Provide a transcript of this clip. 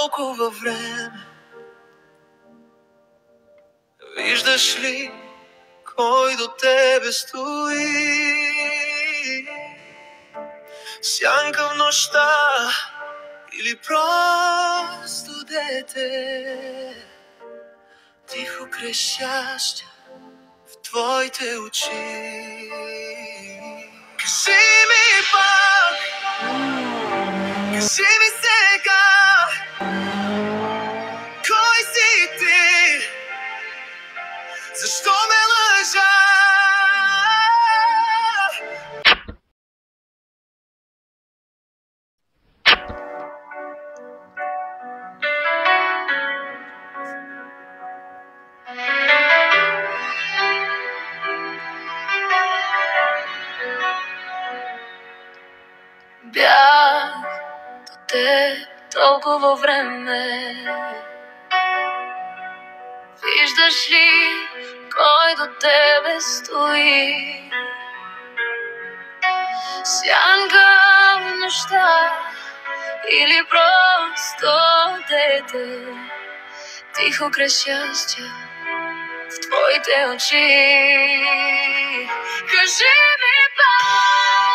толкова време. Виждаш ли кой до тебе стои? Сянка в нощта или просто дете, тихо крещяща в твоите очи. Кажи ми пак, кажи ми сега, кой си ти? Защо ме лъжа? Бях до теб толкова време. Виждаш ли кой до тебе стои? Сянка в нощта или просто дете, тихо крещяща в твоите очи. Кажи ми пак,